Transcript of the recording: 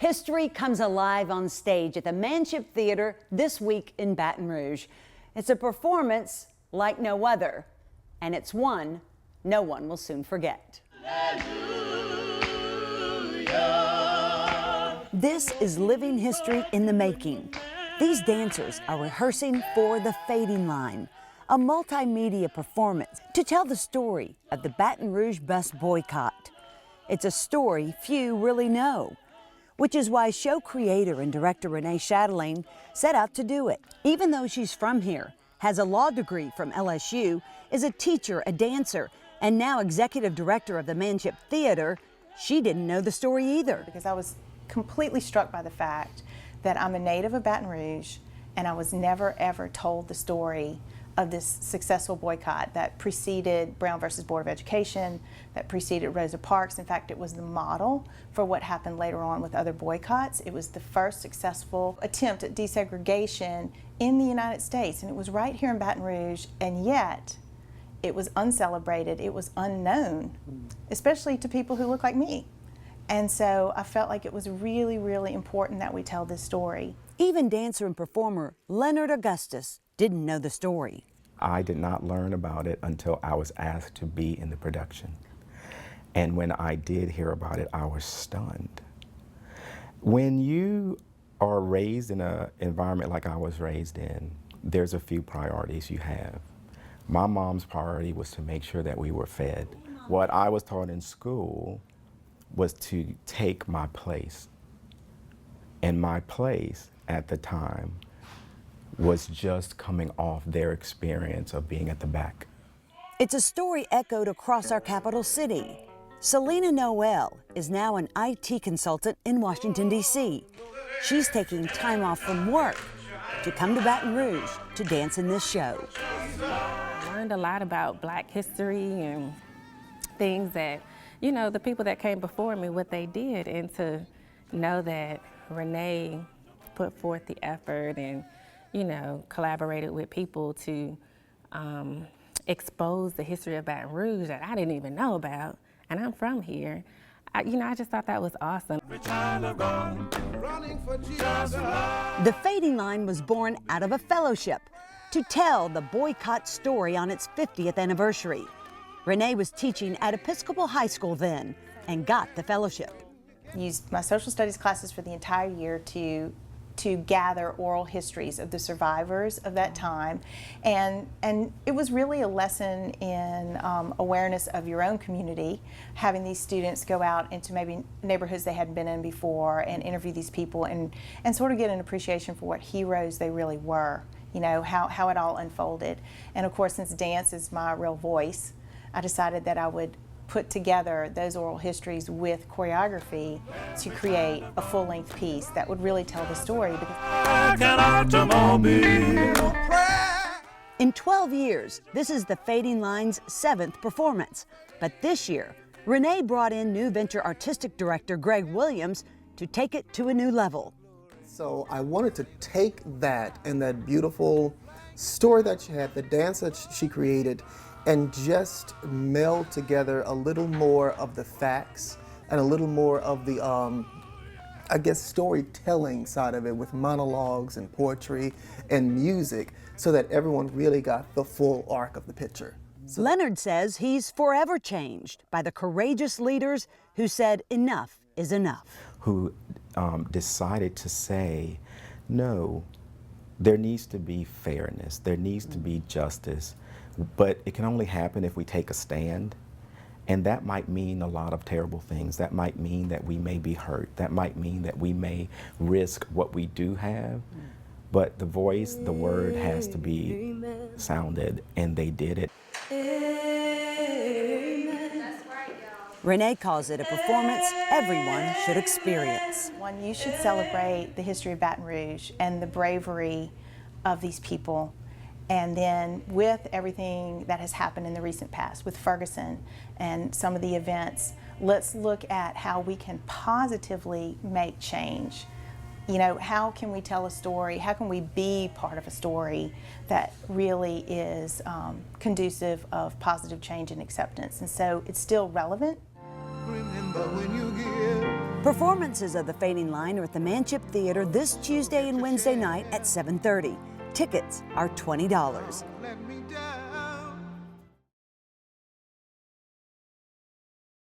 History comes alive on stage at the Manship Theater this week in Baton Rouge. It's a performance like no other, and it's one no one will soon forget. This is living history in the making. These dancers are rehearsing for The Fading Line, a multimedia performance to tell the story of the Baton Rouge bus boycott. It's a story few really know, which is why show creator and director Renee Chatelain set out to do it. Even though she's from here, has a law degree from LSU, is a teacher, a dancer, and now executive director of the Manship Theater, she didn't know the story either. Because I was completely struck by the fact that I'm a native of Baton Rouge, and I was never ever told the story of this successful boycott that preceded Brown versus Board of Education, that preceded Rosa Parks. In fact, it was the model for what happened later on with other boycotts. It was the first successful attempt at desegregation in the United States, and it was right here in Baton Rouge, and yet it was uncelebrated, it was unknown, especially to people who look like me. And so I felt like it was really, really important that we tell this story. Even dancer and performer Leonard Augustus didn't know the story. I did not learn about it until I was asked to be in the production. And when I did hear about it, I was stunned. When you are raised in an environment like I was raised in, there's a few priorities you have. My mom's priority was to make sure that we were fed. What I was taught in school was to take my place. And my place at the time was just coming off their experience of being at the back. It's a story echoed across our capital city. Selena Noel is now an IT consultant in Washington, D.C. She's taking time off from work to come to Baton Rouge to dance in this show. I learned a lot about Black history and things that, you know, the people that came before me, what they did, and to know that Renee put forth the effort and, you know, collaborated with people to expose the history of Baton Rouge that I didn't even know about, and I'm from here. I just thought that was awesome. The Fading Line was born out of a fellowship to tell the boycott story on its 50th anniversary. Renee was teaching at Episcopal High School then and got the fellowship. Used my social studies classes for the entire year to gather oral histories of the survivors of that time, and it was really a lesson in awareness of your own community, having these students go out into maybe neighborhoods they hadn't been in before and interview these people and sort of get an appreciation for what heroes they really were, you know, how it all unfolded. And of course, since dance is my real voice, I decided that I would put together those oral histories with choreography to create a full-length piece that would really tell the story. In 12 years, this is the Fading Line's 7th performance. But this year, Renee brought in new venture artistic director Greg Williams to take it to a new level. So I wanted to take that and that beautiful story that she had, the dance that she created, and just meld together a little more of the facts and a little more of the, I guess, storytelling side of it with monologues and poetry and music so that everyone really got the full arc of the picture. So Leonard says he's forever changed by the courageous leaders who said enough is enough. Who decided to say, no, there needs to be fairness, there needs to be justice, but it can only happen if we take a stand. And that might mean a lot of terrible things. That might mean that we may be hurt. That might mean that we may risk what we do have. But the voice, the word has to be sounded, and they did it. Renee calls it a performance everyone should experience. One, you should celebrate the history of Baton Rouge and the bravery of these people. And then with everything that has happened in the recent past, with Ferguson and some of the events, let's look at how we can positively make change. You know, how can we tell a story? How can we be part of a story that really is conducive of positive change and acceptance? And so it's still relevant. Remember when you give Performances of The Fading Line are at the Manship Theater this Tuesday and Wednesday night at 7:30. Tickets are $20. Let me down.